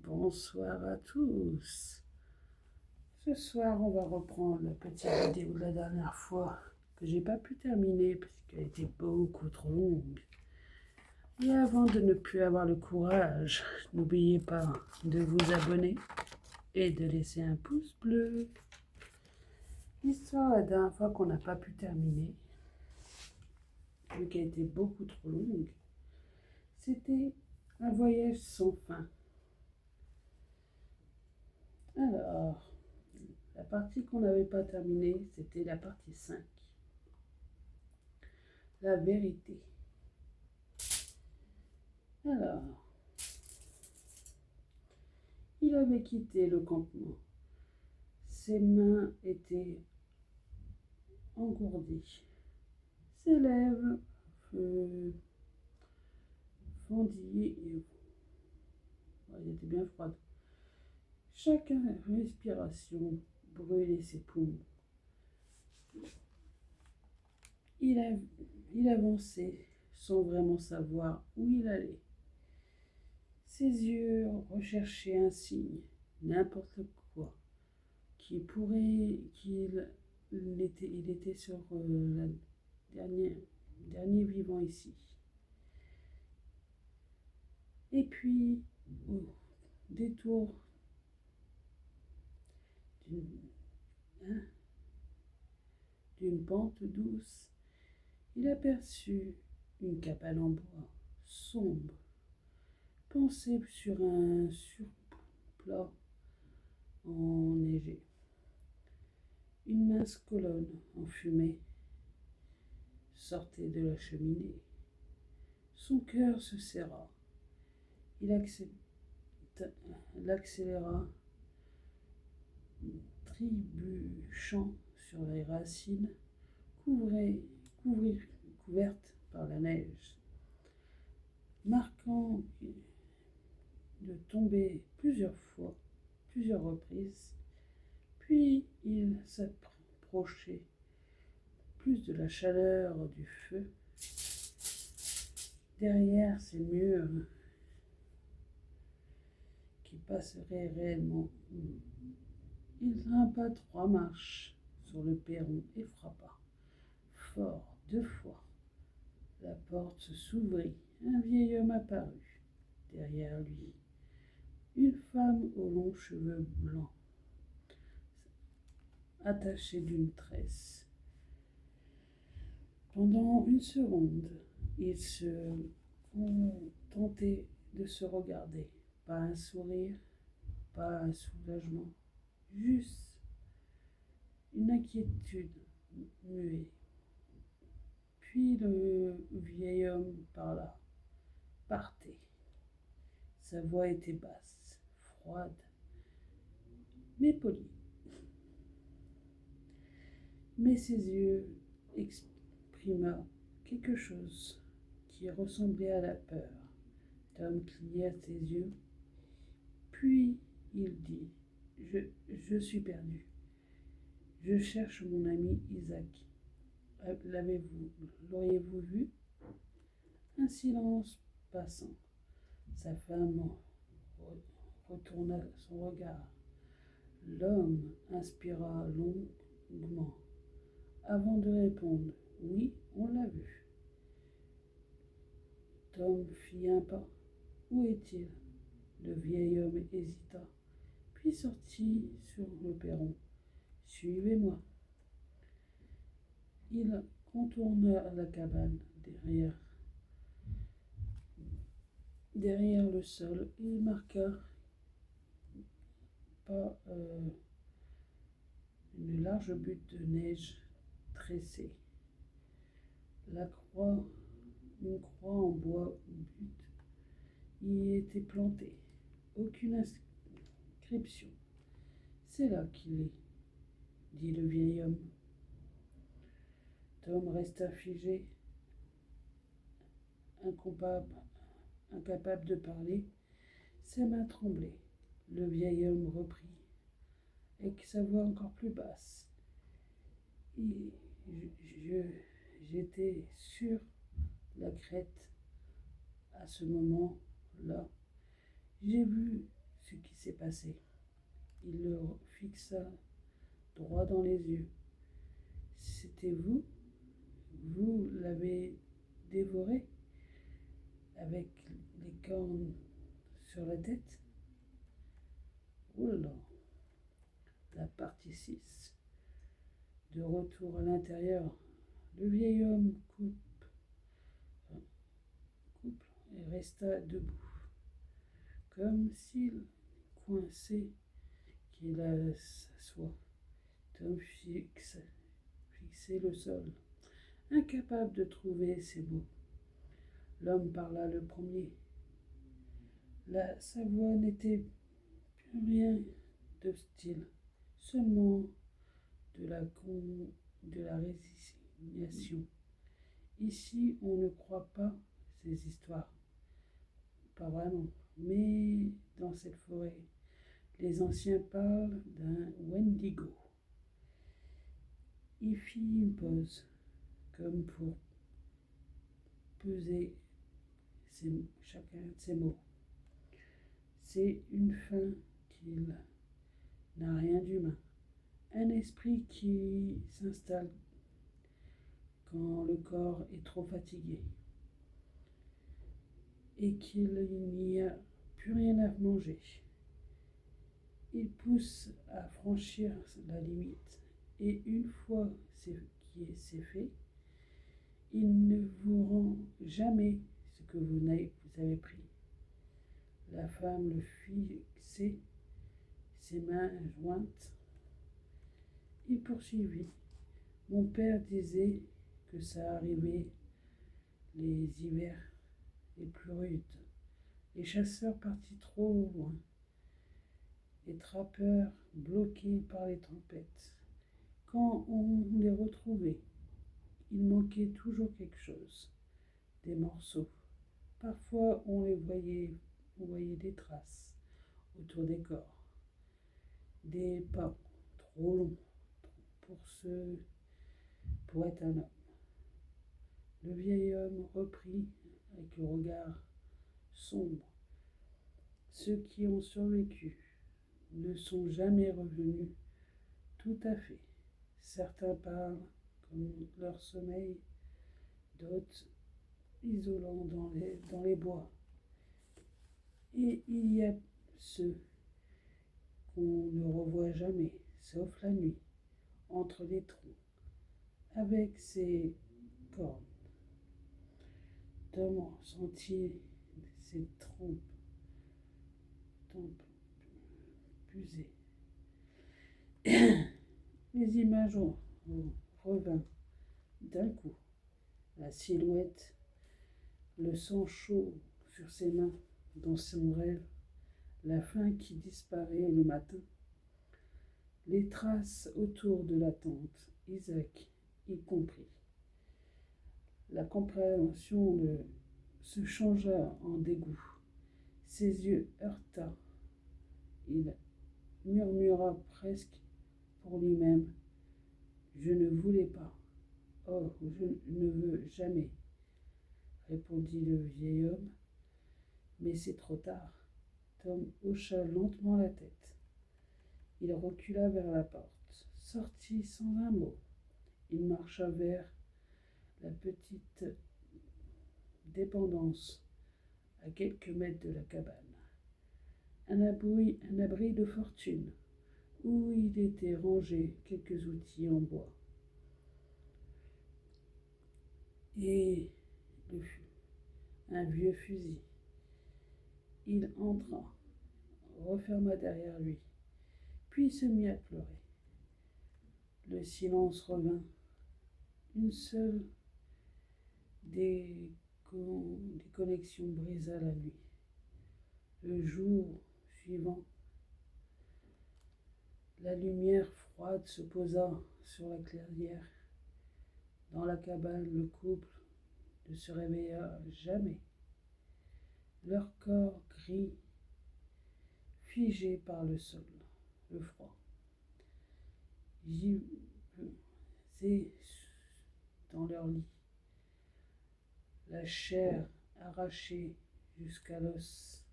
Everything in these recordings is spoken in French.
Bonsoir à tous. Ce soir, on va reprendre la petite vidéo de la dernière fois que j'ai pas pu terminer parce qu'elle était beaucoup trop longue. Et avant de ne plus avoir le courage, n'oubliez pas de vous abonner et de laisser un pouce bleu. L'histoire la dernière fois qu'on n'a pas pu terminer, vu qu'elle était beaucoup trop longue, c'était un voyage sans fin. Alors, la partie qu'on n'avait pas terminée, c'était la partie 5. La vérité. Alors, il avait quitté le campement. Ses mains étaient engourdies. Ses lèvres fondies et elle était bien froide. Chaque respiration brûlait ses poumons. Il avançait sans vraiment savoir où il allait. Ses yeux recherchaient un signe, n'importe quoi, qui pourrait qu'il était sur le dernier vivant ici. Et puis, au détour d'une pente douce, il aperçut une cabane en bois sombre, pensée sur un surplat enneigé. Une mince colonne en fumée sortait de la cheminée. Son cœur se serra. Il l'accéléra, trébuchant sur les racines couvertes par la neige, marquant de tomber plusieurs reprises, puis il s'approchait plus de la chaleur du feu. Derrière ces murs qui passeraient réellement, il grimpa 3 marches sur le perron et frappa fort 2 fois. La porte s'ouvrit. Un vieil homme apparut derrière lui. Une femme aux longs cheveux blancs, attachés d'une tresse. Pendant une seconde, ils se contentaient de se regarder. Pas un sourire, pas un soulagement, juste une inquiétude muette. Puis le vieil homme partait. Sa voix était basse, froide, mais polie. Mais ses yeux exprimaient quelque chose qui ressemblait à la peur. Tom cligna ses yeux, puis il dit je suis perdu. Je cherche mon ami Isaac. L'auriez-vous vu? Un silence passant. Sa femme retourna son regard. L'homme inspira longuement avant de répondre. Oui, on l'a vu. Tom fit un pas. Où est-il? Le vieil homme hésita, puis sortit sur le perron. Suivez-moi. Il contourna la cabane derrière le sol et marqua pas une large butte de neige tressée. Une croix en bois butte y était plantée. Aucune inscription. C'est là qu'il est, dit le vieil homme. Tom resta figé, incapable de parler. Ses mains tremblaient. Le vieil homme reprit, avec sa voix encore plus basse. J'étais sur la crête à ce moment-là. J'ai vu ce qui s'est passé. Il le fixa droit dans les yeux. C'était vous? Vous l'avez dévoré avec les cornes sur la tête? Oh là là. La partie 6. De retour à l'intérieur, le vieil homme couple et resta debout, comme s'il coinçait qu'il allait s'asseoir. Tom fixait le sol, incapable de trouver ses mots. L'homme parla le premier. Sa voix n'était plus rien d'hostile, seulement de la résignation. Ici, on ne croit pas ces histoires. Pas vraiment. Mais dans cette forêt, les anciens parlent d'un Wendigo. Il fit une pause, comme pour peser chacun de ses mots. C'est une fin qu'il n'a rien d'humain. Un esprit qui s'installe quand le corps est trop fatigué et qu'il n'y a plus rien à manger. Il pousse à franchir la limite et une fois c'est fait, il ne vous rend jamais ce que vous avez pris. La femme le fixait, ses mains jointes. Il poursuivit. Mon père disait que ça arrivait les hivers les plus rudes, les chasseurs partis trop loin, les trappeurs bloqués par les tempêtes. Quand on les retrouvait, il manquait toujours quelque chose, des morceaux. Parfois, on voyait des traces autour des corps, des pas trop longs pour être un homme. Le vieil homme reprit avec le regard sombre. Ceux qui ont survécu ne sont jamais revenus tout à fait. Certains parlent comme leur sommeil, d'autres isolant dans les bois. Et il y a ceux qu'on ne revoit jamais, sauf la nuit, entre les troncs, avec ses cornes. Tom sentit ses tempes puser. Les images revinrent d'un coup. La silhouette, le sang chaud sur ses mains, dans son rêve, la faim qui disparaît le matin, les traces autour de la tente, Isaac y compris. La compréhension se changea en dégoût. Ses yeux heurta. Il murmura presque pour lui-même. Je ne voulais pas. Oh, je ne veux jamais, répondit le vieil homme. Mais c'est trop tard. Tom hocha lentement la tête. Il recula vers la porte, sortit sans un mot. Il marcha vers la petite dépendance à quelques mètres de la cabane. Un abri de fortune, où il était rangé quelques outils en bois. Et un vieux fusil. Il entra, referma derrière lui, puis se mit à pleurer. Le silence revint. Une seule des connexions brisa la nuit. Le jour suivant, la lumière froide se posa sur la clairière. Dans la cabane, le couple ne se réveilla jamais. Leur corps gris, figé par le sol, le froid. Gisés dans leur lit, la chair arrachée jusqu'à l'os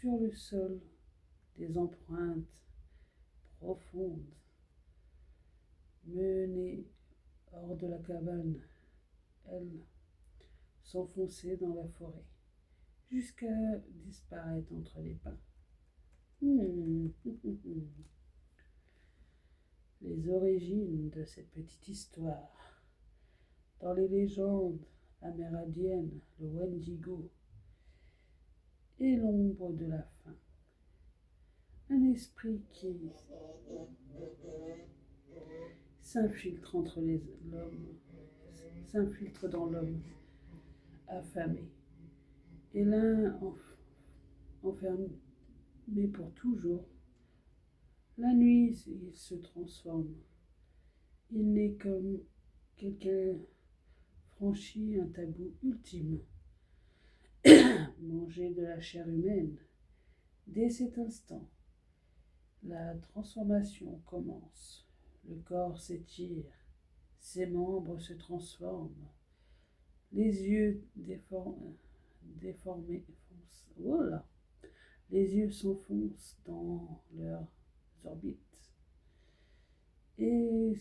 sur le sol des empreintes profondes menées hors de la cabane. Elles s'enfonçaient dans la forêt jusqu'à disparaître entre les pins. Les origines de cette petite histoire. Dans les légendes amérindiennes, le Wendigo est l'ombre de la faim. Un esprit qui s'infiltre s'infiltre dans l'homme affamé. Et l'un enfermé pour toujours. La nuit, il se transforme. Il n'est comme quelqu'un franchi un tabou ultime. Manger de la chair humaine. Dès cet instant, la transformation commence. Le corps s'étire, ses membres se transforment, les yeux déformés, voilà. Les yeux s'enfoncent dans leurs orbites et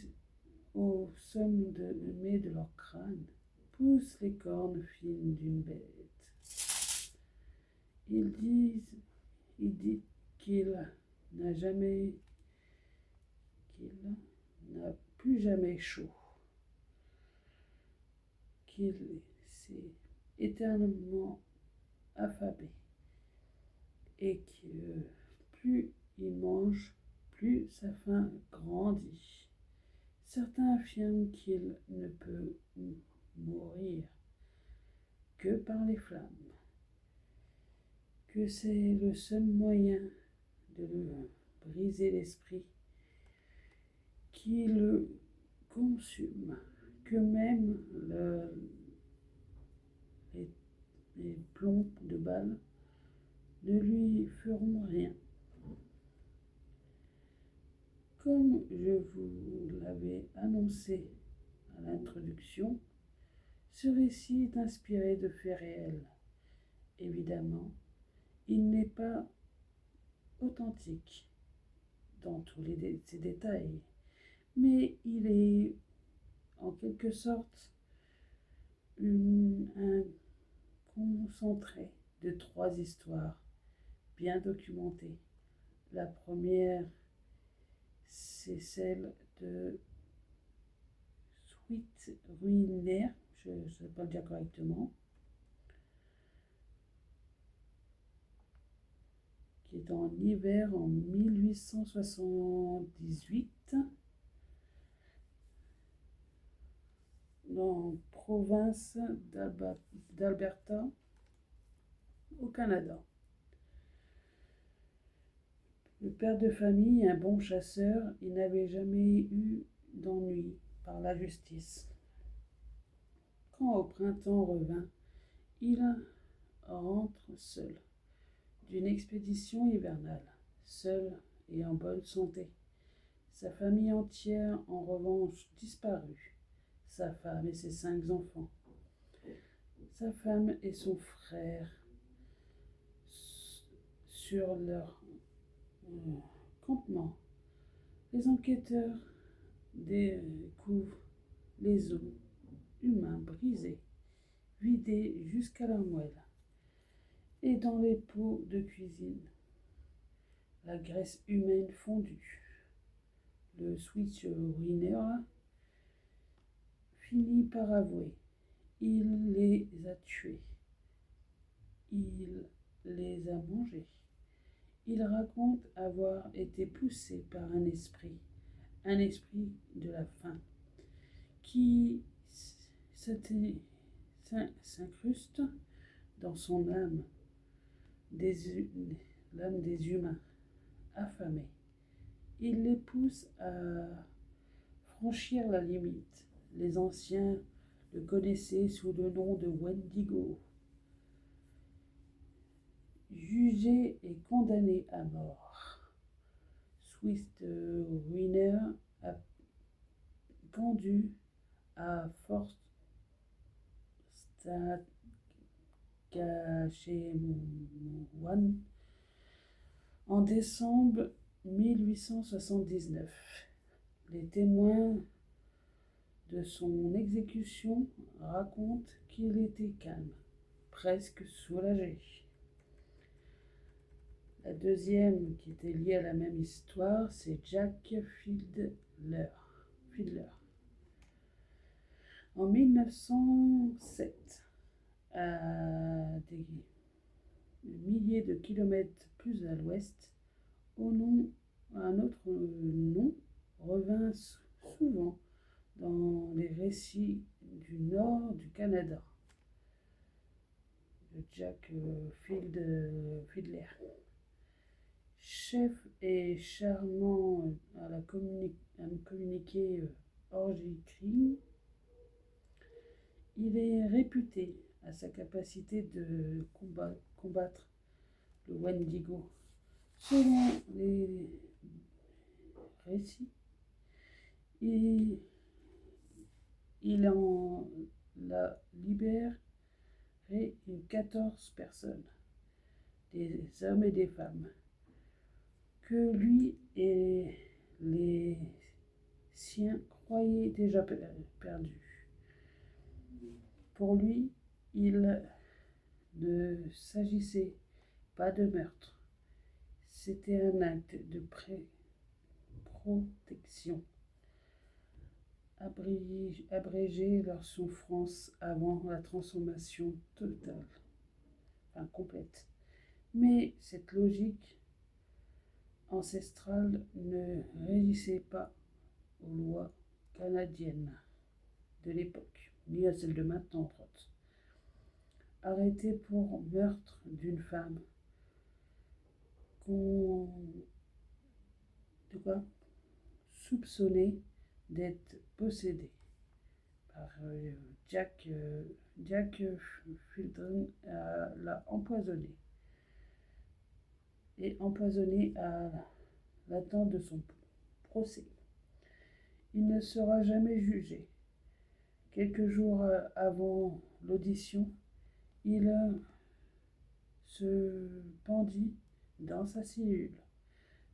au sommet de leur crâne poussent les cornes fines d'une bête. Il dit qu'il n'a plus jamais chaud, qu'il s'est éternellement affamé et que plus il mange, plus sa faim grandit. Certains affirment qu'il ne peut mourir que par les flammes, que c'est le seul moyen de le briser l'esprit qui le consume, que même les plombs de balles ne lui feront rien. Comme je vous l'avais annoncé à l'introduction, ce récit est inspiré de faits réels. Évidemment, il n'est pas authentique dans tous ses détails, mais il est en quelque sorte un concentré de 3 histoires bien documentées. La première, c'est celle de Sweet Ruiner, je ne sais pas le dire correctement, qui est en hiver en 1878 dans la province d'Alberta au Canada. Le père de famille, un bon chasseur, il n'avait jamais eu d'ennui par la justice. Quand au printemps revint, il rentre seul d'une expédition hivernale, seul et en bonne santé. Sa famille entière, en revanche, disparut. Sa femme et ses 5 enfants. Sa femme et son frère sur leur campement. Les enquêteurs découvrent les os humains brisés, vidés jusqu'à la moelle, et dans les pots de cuisine, la graisse humaine fondue. Le Sweet Ruiner finit par avouer. Il les a tués. Il les a mangés. Il raconte avoir été poussé par un esprit de la faim, qui s'incruste dans son âme, l'âme des humains affamés. Il les pousse à franchir la limite. Les anciens le connaissaient sous le nom de Wendigo. Jugé et condamné à mort, Sweet Ruiner a pendu à Fort Saskatchewan En décembre 1879, les témoins de son exécution racontent qu'il était calme, presque soulagé. La deuxième, qui était liée à la même histoire, c'est Jack Fiedler. En 1907, à des milliers de kilomètres plus à l'ouest, un autre nom revint souvent dans les récits du nord du Canada, de Jack Fiedler. Chef et charmant à me communiquer hors crime, il est réputé à sa capacité de combattre le Wendigo. Selon les récits, il en a libéré 14 personnes, des hommes et des femmes, que lui et les siens croyaient déjà perdus. Pour lui, il ne s'agissait pas de meurtre, c'était un acte de protection, abréger leur souffrance avant la transformation totale, complète. Mais cette logique ancestrale ne régissait pas aux lois canadiennes de l'époque, ni à celles de maintenant, entre autres. Arrêté pour meurtre d'une femme, soupçonné d'être possédé par Jack Fiedler, l'a empoisonné à l'attente de son procès. Il ne sera jamais jugé. Quelques jours avant l'audition, il se pendit dans sa cellule.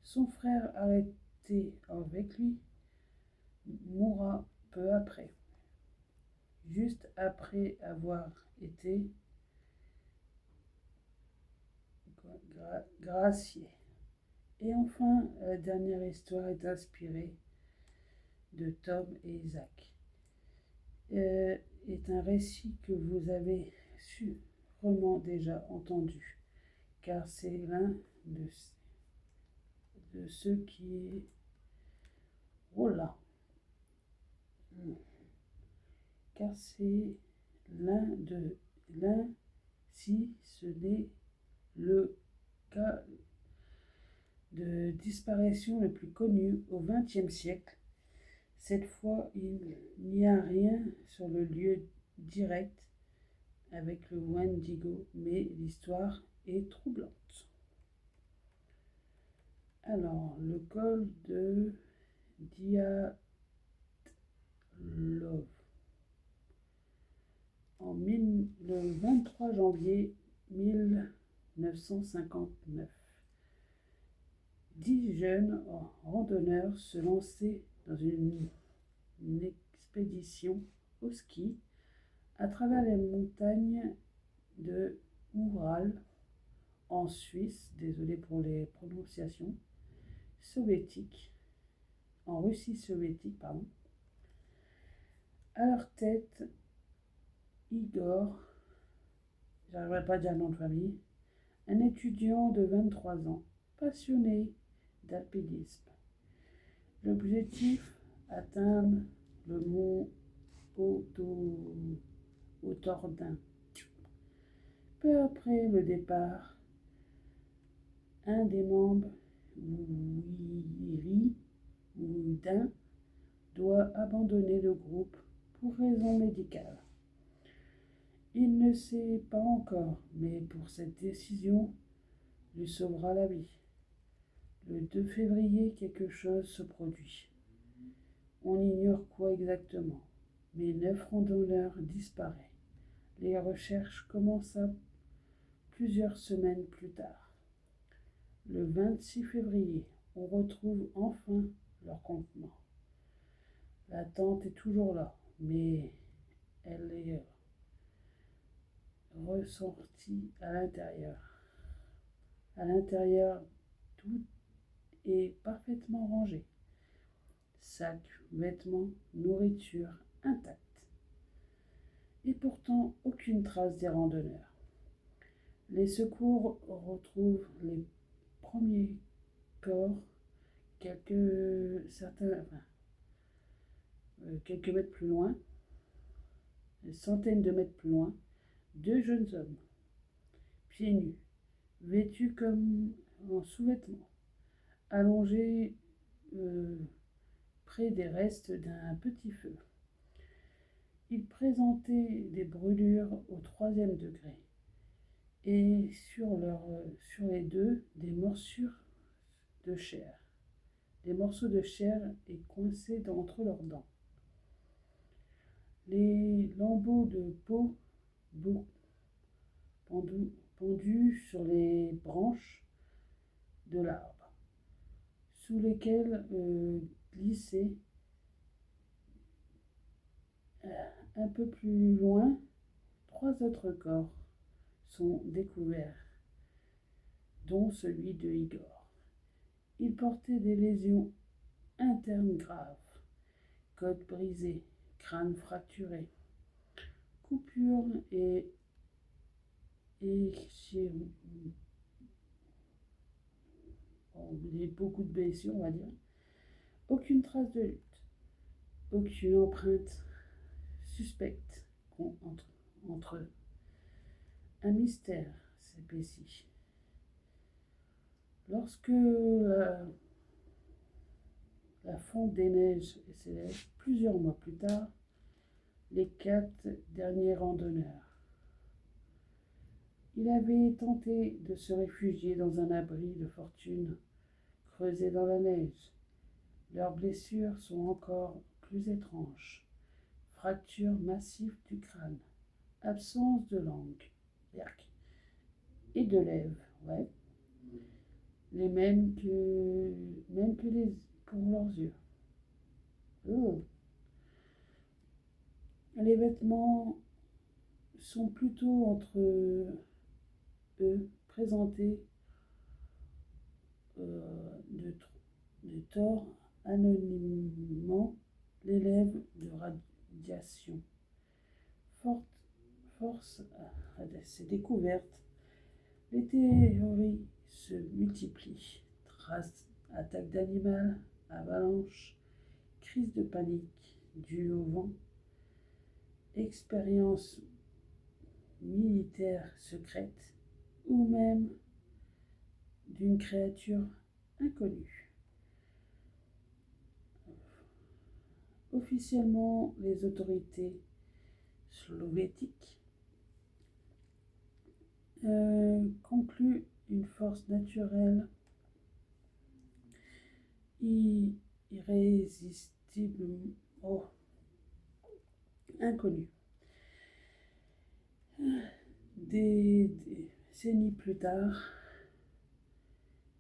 Son frère, arrêté avec lui, mourra peu après, juste après avoir été gracié. Et enfin, la dernière histoire est inspirée de Tom et Isaac. Est un récit que vous avez sûrement déjà entendu, car c'est l'un de ceux qui est... Oh là! Car c'est si ce n'est le cas de disparition le plus connu au XXe siècle. Cette fois, il n'y a rien sur le lieu direct avec le Wendigo, mais l'histoire est troublante. Alors, le col de Dyatlov. Le 23 janvier 1959, 10 jeunes randonneurs se lançaient dans une expédition au ski à travers les montagnes de Oural en Suisse, désolé pour les prononciations, en Russie soviétique, pardon. À leur tête, Igor, j'arriverai pas à dire le nom de famille, un étudiant de 23 ans, passionné d'alpinisme. L'objectif, atteindre le mont Otordin. Peu après le départ, un des membres, Woudin, doit abandonner le groupe pour raison médicale. Il ne sait pas encore, mais pour cette décision lui sauvera la vie. Le 2 février, quelque chose se produit. On ignore quoi exactement, mais 9 randonneurs disparaissent. Les recherches commencent plusieurs semaines plus tard. Le 26 février, on retrouve enfin leur campement. La tente est toujours là, mais elle est ressortie à l'intérieur. À l'intérieur, tout est parfaitement rangé. Sacs, vêtements, nourriture intacte. Et pourtant, aucune trace des randonneurs. Les secours retrouvent les premiers corps quelques mètres plus loin, une centaine de mètres plus loin, deux jeunes hommes, pieds nus, vêtus comme en sous-vêtements, allongés près des restes d'un petit feu. Ils présentaient des brûlures au 3e degré et sur les deux, des morsures de chair. Des morceaux de chair et coincés entre leurs dents. Les lambeaux de peau pendus sur les branches de l'arbre, sous lesquelles glissaient un peu plus loin, 3 autres corps sont découverts, dont celui de Igor. Il portait des lésions internes graves, côte brisée, crâne fracturé, coupures et beaucoup de blessures, on va dire. Aucune trace de lutte, aucune empreinte suspecte entre eux. Un mystère s'épaissit. Lorsque la fonte des neiges s'élève, plusieurs mois plus tard, les 4 derniers randonneurs. Il avait tenté de se réfugier dans un abri de fortune creusé dans la neige. Leurs blessures sont encore plus étranges. Fracture massive du crâne, absence de langue et de lèvres, ouais, les mêmes que pour leurs yeux. Oh. Les vêtements sont plutôt entre eux présentés de tort anonymement l'élève de radiation. Force à ces découvertes, les théories se multiplient. Traces, attaques d'animal, avalanches, crise de panique due au vent, expériences militaires secrètes ou même d'une créature inconnue. Officiellement, les autorités slovétiques concluent une force naturelle irrésistiblement inconnue. Des décennies plus tard,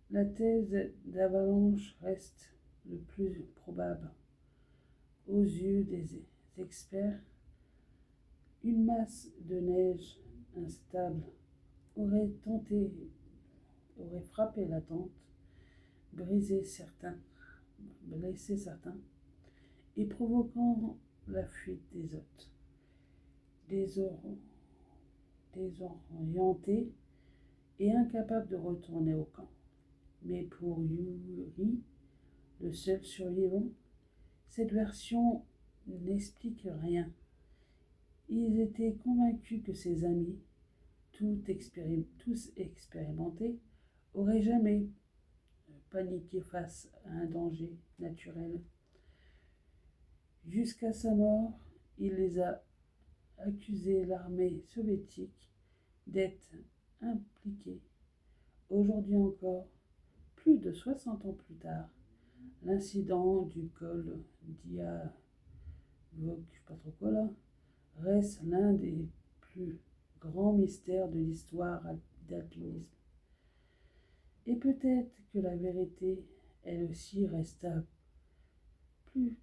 la thèse d'avalanche reste le plus probable. Aux yeux des experts, une masse de neige instable aurait frappé la tente, blessé certains, et provoquant la fuite des hôtes. Désorientés et incapables de retourner au camp. Mais pour Yuri, le seul survivant, cette version n'explique rien. Ils étaient convaincus que ses amis, tous expérimentés, auraient jamais paniqué face à un danger naturel. Jusqu'à sa mort, il les a accusé l'armée soviétique d'être impliquée. Aujourd'hui encore, plus de 60 ans plus tard, l'incident du col d'Iavok, reste l'un des plus grands mystères de l'histoire d'alpinisme. Et peut-être que la vérité, elle aussi, resta plus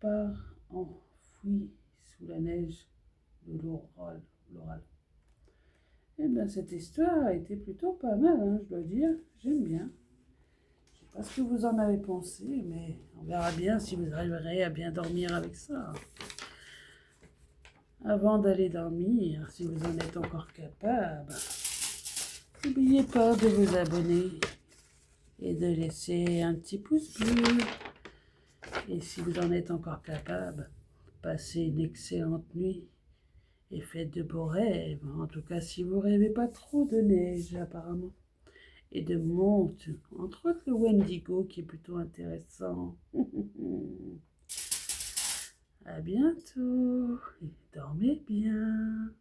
tard enfouie sous la neige de l'oral. Eh bien, cette histoire a été plutôt pas mal, hein, je dois dire. J'aime bien. Je sais pas ce que vous en avez pensé, mais on verra bien si vous arriverez à bien dormir avec ça. Avant d'aller dormir, si vous en êtes encore capable, n'oubliez pas de vous abonner et de laisser un petit pouce bleu. Et si vous en êtes encore capable, passez une excellente nuit et faites de beaux rêves. En tout cas, si vous rêvez pas trop de neige, apparemment. Et de monte, entre autres le Wendigo qui est plutôt intéressant. À bientôt et dormez bien.